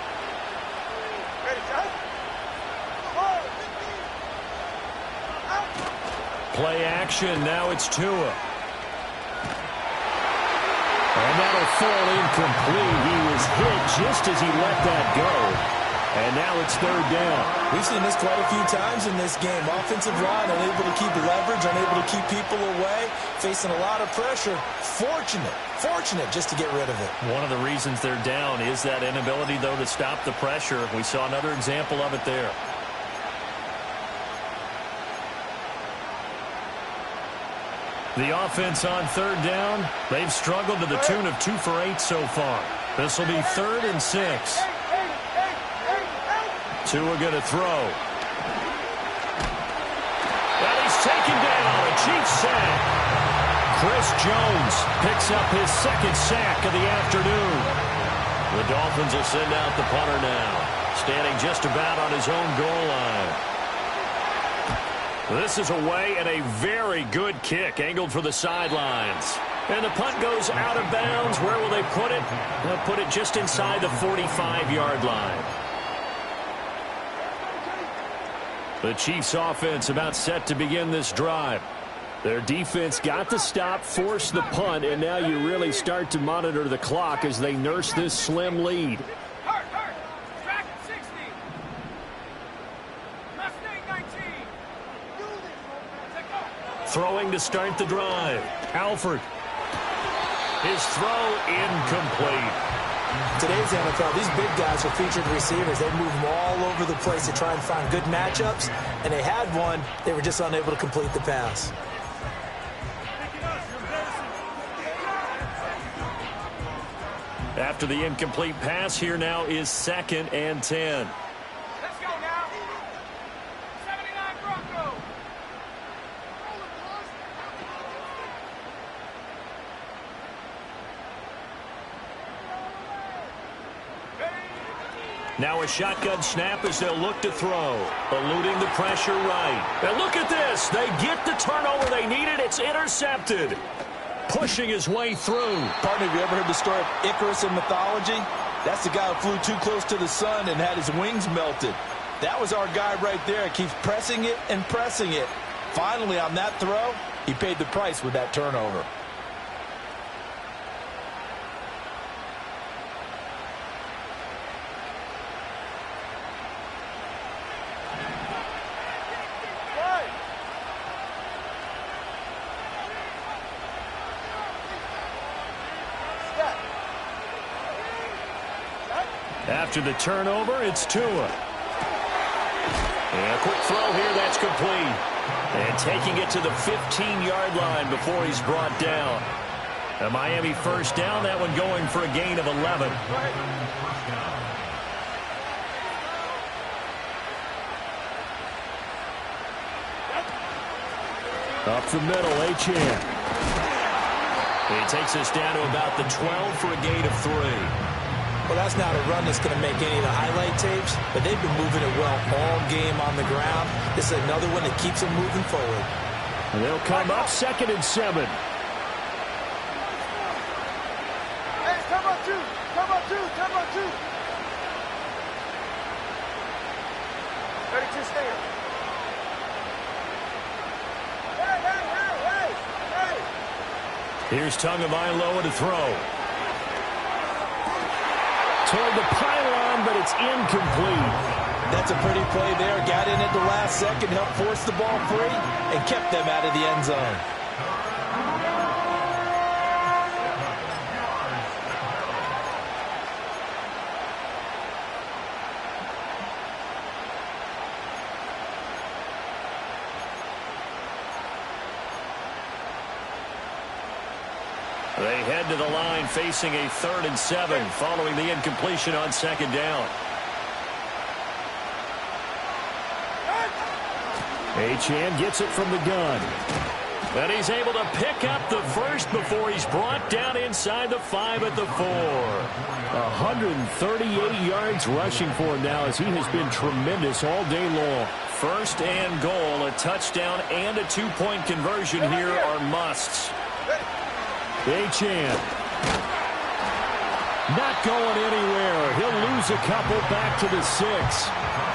[SPEAKER 1] Play action. Now it's Tua. And that'll fall incomplete. He was hit just as he let that go. And now it's 3rd down.
[SPEAKER 4] We've seen this quite a few times in this game. Offensive line unable to keep leverage, unable to keep people away, facing a lot of pressure. Fortunate just to get rid of it.
[SPEAKER 1] One of the reasons they're down is that inability, though, to stop the pressure. We saw another example of it there. The offense on 3rd down, they've struggled to the tune of 2 for 8 so far. This will be 3rd and 6. Tua going to throw. And he's taken down. A Chiefs sack. Chris Jones picks up his 2nd sack of the afternoon. The Dolphins will send out the punter now, standing just about on his own goal line. This is away and a very good kick, angled for the sidelines. And the punt goes out of bounds. Where will they put it? They'll put it just inside the 45-yard line. The Chiefs' offense about set to begin this drive. Their defense got the stop, forced the punt, and now you really start to monitor the clock as they nurse this slim lead.
[SPEAKER 3] Track 60. Mustang 19.
[SPEAKER 1] Throwing to start the drive. Alford. His throw incomplete.
[SPEAKER 4] Today's NFL, these big guys are featured receivers. They move them all over the place to try and find good matchups, and they had one. They were just unable to complete the pass.
[SPEAKER 1] After the incomplete pass, here now is 2nd and 10.
[SPEAKER 3] Let's go now. 79 Bronco.
[SPEAKER 1] Now a shotgun snap as they'll look to throw. Eluding the pressure right. And look at this. They get the turnover they needed. It's intercepted. Pushing his way through.
[SPEAKER 2] Partner, have you ever heard the story of Icarus in mythology? That's the guy who flew too close to the sun and had his wings melted. That was our guy right there. Keeps pressing it and pressing it. Finally, on that throw, he paid the price with that turnover.
[SPEAKER 1] After the turnover, it's Tua. And a quick throw here, that's complete. And taking it to the 15-yard line before he's brought down. A Miami first down, that one going for a gain of 11. Up the middle, Achane. He takes us down to about the 12 for a gain of 3.
[SPEAKER 4] Well, that's not a run that's going to make any of the highlight tapes, but they've been moving it well all game on the ground. This is another one that keeps them moving forward.
[SPEAKER 1] And they'll come up 2nd and 7.
[SPEAKER 3] Hey, come on, 2. Come on, 2. Come on, 2. 32 stay. Hey.
[SPEAKER 1] Here's Tagovailoa to throw. Toward the pylon, but it's incomplete.
[SPEAKER 2] That's a pretty play there. Got in at the last second, helped force the ball free, and kept them out of the end zone.
[SPEAKER 1] They head to the line facing a 3rd and 7 following the incompletion on 2nd down. Achane gets it from the gun. And he's able to pick up the first before he's brought down inside the 5 at the 4. 138 yards rushing for him now as he has been tremendous all day long. 1st and goal, a touchdown and a 2-point conversion here are musts. Achane. Not going anywhere. He'll lose a couple back to the 6.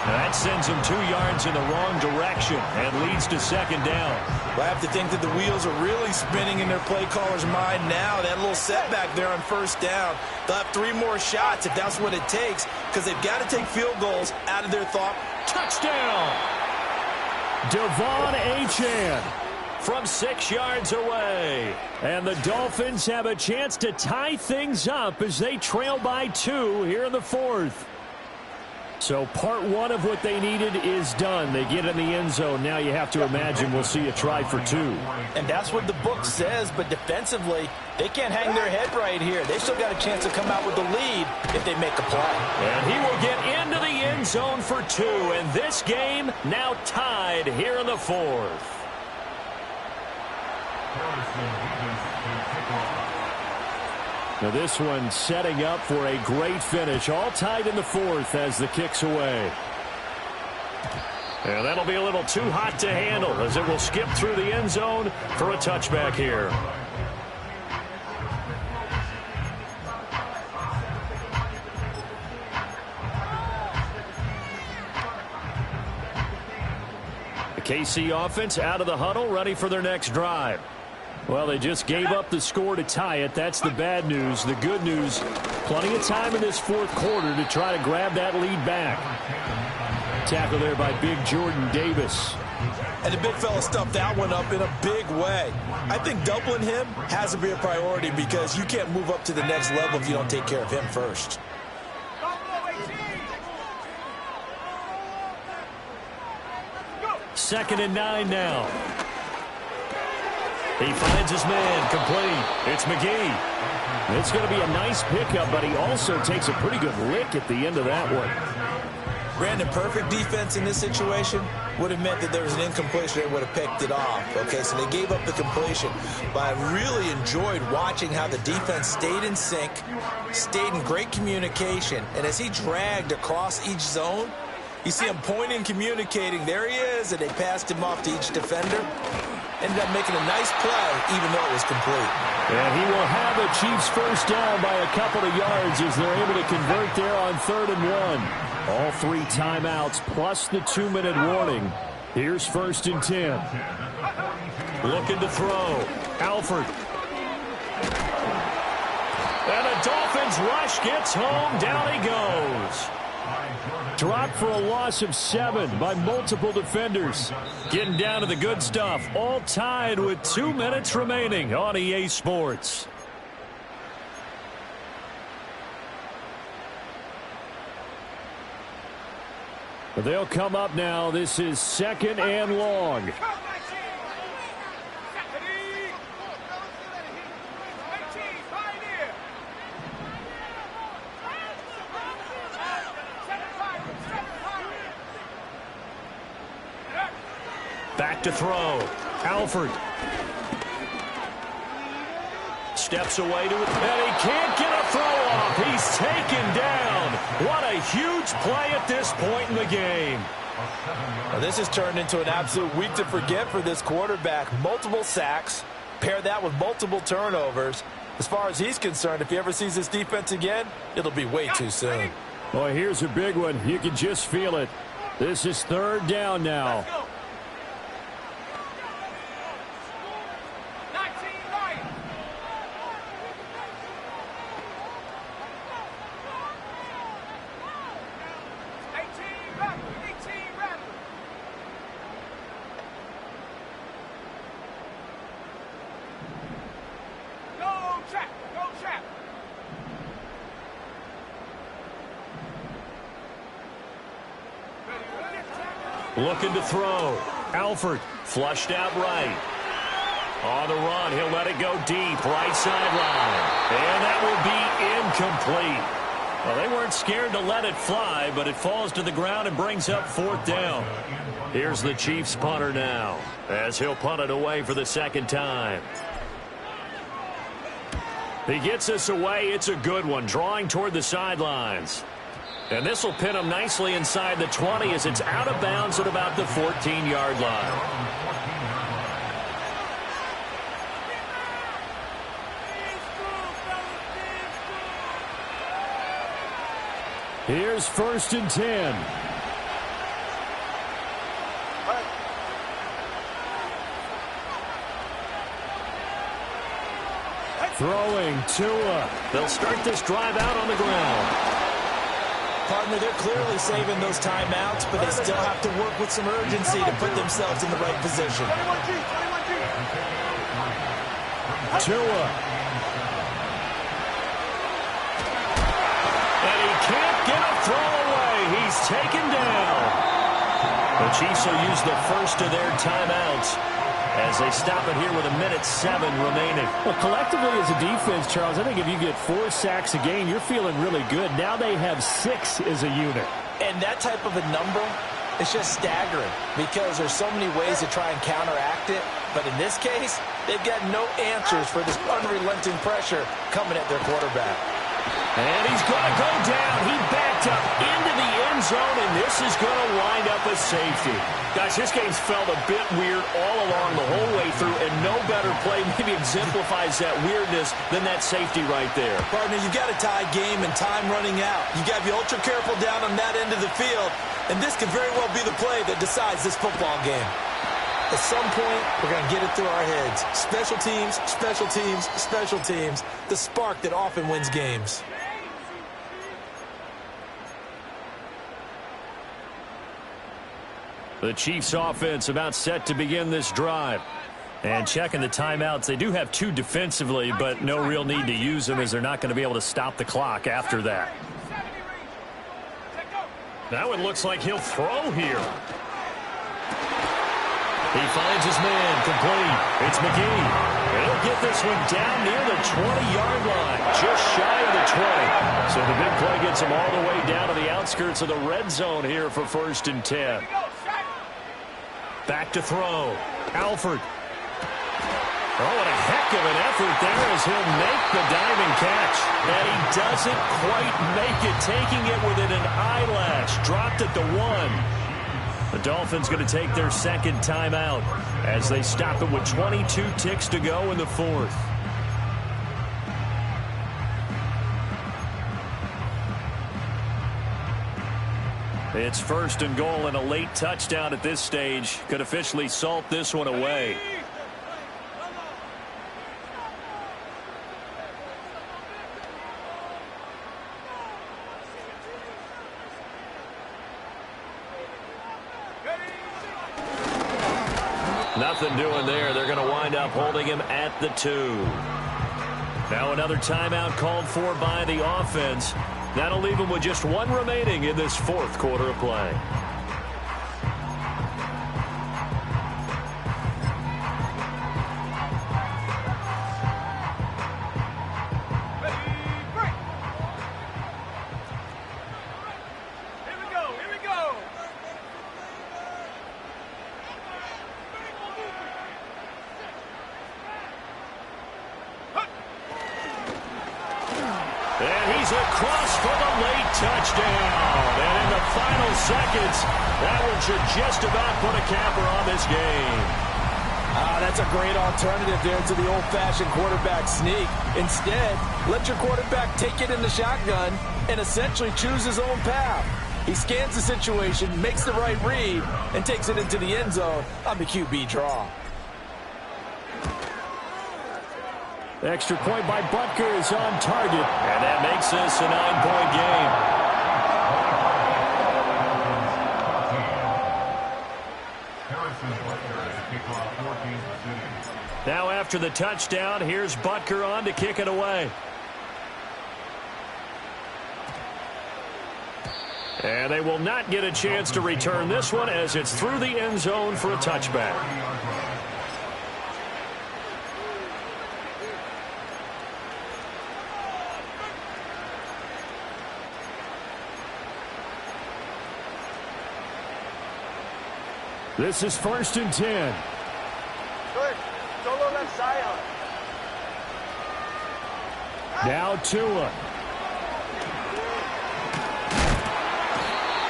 [SPEAKER 1] That sends him 2 yards in the wrong direction and leads to 2nd down.
[SPEAKER 2] Well, I have to think that the wheels are really spinning in their play caller's mind now. That little setback there on 1st down. They'll have 3 more shots if that's what it takes because they've got to take field goals out of their thought.
[SPEAKER 1] Touchdown! Devon Achane from 6 yards away. And the Dolphins have a chance to tie things up as they trail by 2 here in the 4th. So part 1 of what they needed is done. They get in the end zone. Now you have to imagine we'll see a try for 2.
[SPEAKER 2] And that's what the book says, but defensively, they can't hang their head right here. They still got a chance to come out with the lead if they make a play.
[SPEAKER 1] And he will get into the end zone for 2. And this game now tied here in the 4th. Now this one setting up for a great finish. All tied in the 4th as the kick's away. And that'll be a little too hot to handle as it will skip through the end zone for a touchback here. The KC offense out of the huddle, ready for their next drive. Well, they just gave up the score to tie it. That's the bad news. The good news, plenty of time in this 4th quarter to try to grab that lead back. Tackle there by big Jordan Davis.
[SPEAKER 2] And the big fella stuffed that one up in a big way. I think doubling him has to be a priority because you can't move up to the next level if you don't take care of him first.
[SPEAKER 1] Second and 9 now. He finds his man, complete. It's McGee. It's going to be a nice pickup, but he also takes a pretty good lick at the end of that one.
[SPEAKER 2] Brandon, perfect defense in this situation would have meant that there was an incompletion. They would have picked it off. Okay, so they gave up the completion. But I really enjoyed watching how the defense stayed in sync, stayed in great communication. And as he dragged across each zone, you see him pointing, communicating. There he is, and they passed him off to each defender. Ended up making a nice play, even though it was complete.
[SPEAKER 1] And he will have the Chiefs first down by a couple of yards as they're able to convert there on 3rd and 1. All 3 timeouts plus the 2-minute warning. Here's 1st and 10. Looking to throw. Alford. And the Dolphins rush gets home. Down he goes. Dropped for a loss of 7 by multiple defenders. Getting down to the good stuff. All tied with 2 minutes remaining on EA Sports. They'll come up now. This is 2nd and long. Back to throw. Alford. Steps away to it, and he can't get a throw off. He's taken down. What a huge play at this point in the game.
[SPEAKER 2] Well, this has turned into an absolute week to forget for this quarterback. Multiple sacks. Pair that with multiple turnovers. As far as he's concerned, if he ever sees this defense again, it'll be way too soon.
[SPEAKER 1] Boy, here's a big one. You can just feel it. This is 3rd down now. Looking to throw. Alford flushed out right. On the run, he'll let it go deep, right sideline. And that will be incomplete. Well, they weren't scared to let it fly, but it falls to the ground and brings up 4th down. Here's the Chiefs punter now, as he'll punt it away for the 2nd time. He gets us away. It's a good one, drawing toward the sidelines. And this will pin him nicely inside the 20 as it's out of bounds at about the 14-yard line. Here's 1st and 10. Throwing Tua. They'll start this drive out on the ground.
[SPEAKER 2] Partner, they're clearly saving those timeouts, but they still have to work with some urgency to put themselves in the right position.
[SPEAKER 1] Tua. And he can't get a throw away. He's taken down. The Chiefs will use the first of their timeouts as they stop it here with 1:07 remaining.
[SPEAKER 5] Well, collectively as a defense, Charles, I think if you get 4 sacks a game, you're feeling really good. Now they have 6 as a unit.
[SPEAKER 2] And that type of a number is just staggering because there's so many ways to try and counteract it. But in this case, they've got no answers for this unrelenting pressure coming at their quarterback.
[SPEAKER 1] And he's going to go down. He backed up into the end zone, and this is going to wind up a safety. Guys, this game's felt a bit weird all along the whole way through, and no better play maybe exemplifies that weirdness than that safety right there.
[SPEAKER 2] Partner, you've got a tie game and time running out. You've got to be ultra careful down on that end of the field, and this could very well be the play that decides this football game. At some point, we're going to get it through our heads. Special teams, special teams, special teams. The spark that often wins games.
[SPEAKER 1] The Chiefs offense about set to begin this drive. And checking the timeouts, they do have 2 defensively, but no real need to use them as they're not going to be able to stop the clock after that. Now it looks like he'll throw here. He finds his man, complete. It's McGee. He'll get this one down near the 20-yard line, just shy of the 20. So the big play gets him all the way down to the outskirts of the red zone here for 1st and 10. Back to throw. Alford. Oh, what a heck of an effort there as he'll make the diving catch. And he doesn't quite make it, taking it within an eyelash. Dropped at the 1. The Dolphins going to take their 2nd timeout as they stop it with 22 ticks to go in the 4th. It's 1st and goal, and a late touchdown at this stage could officially salt this one away. Nothing doing there. They're going to wind up holding him at the 2. Now another timeout called for by the offense. That'll leave him with just 1 remaining in this 4th quarter of play. Across for the late touchdown. And in the final seconds, that one should just about put a capper on this game.
[SPEAKER 2] That's a great alternative there to the old-fashioned quarterback sneak. Instead, let your quarterback take it in the shotgun and essentially choose his own path. He scans the situation, makes the right read, and takes it into the end zone on the QB draw.
[SPEAKER 5] Extra point by Butker is on target.
[SPEAKER 1] And that makes this a 9-point game. Now after the touchdown, here's Butker on to kick it away. And they will not get a chance to return this one as it's through the end zone for a touchback.
[SPEAKER 5] This is 1st and 10.
[SPEAKER 3] Good. Solo left side.
[SPEAKER 5] Now Tua.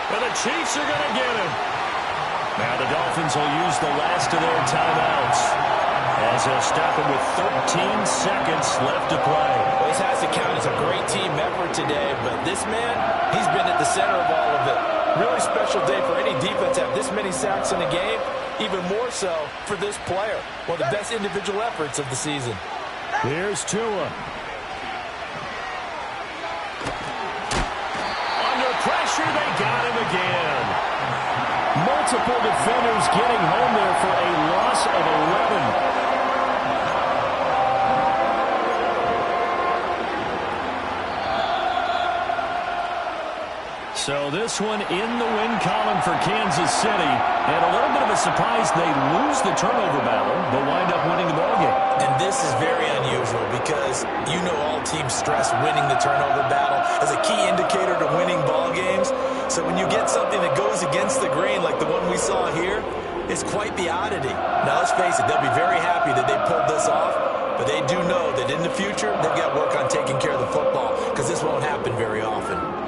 [SPEAKER 1] And the Chiefs are going to get him. Now the Dolphins will use the last of their timeouts as they'll stop him with 13 seconds left to play.
[SPEAKER 2] Well, this has to count as a great team effort today, but this man, he's been at the center of all of it. Really special day for any defense to have this many sacks in a game, even more so for this player. One of the best individual efforts of the season.
[SPEAKER 5] Here's Tua.
[SPEAKER 1] Under pressure, they got him again.
[SPEAKER 5] Multiple defenders getting home there for a loss of 11.
[SPEAKER 1] So this one in the win column for Kansas City. And a little bit of a surprise, they lose the turnover battle, but wind up winning the ballgame.
[SPEAKER 4] And this is very unusual because you know all teams stress winning the turnover battle as a key indicator to winning ball games. So when you get something that goes against the grain like the one we saw here, it's quite the oddity. Now let's face it, they'll be very happy that they pulled this off, but they do know that in the future they've got work on taking care of the football because this won't happen very often.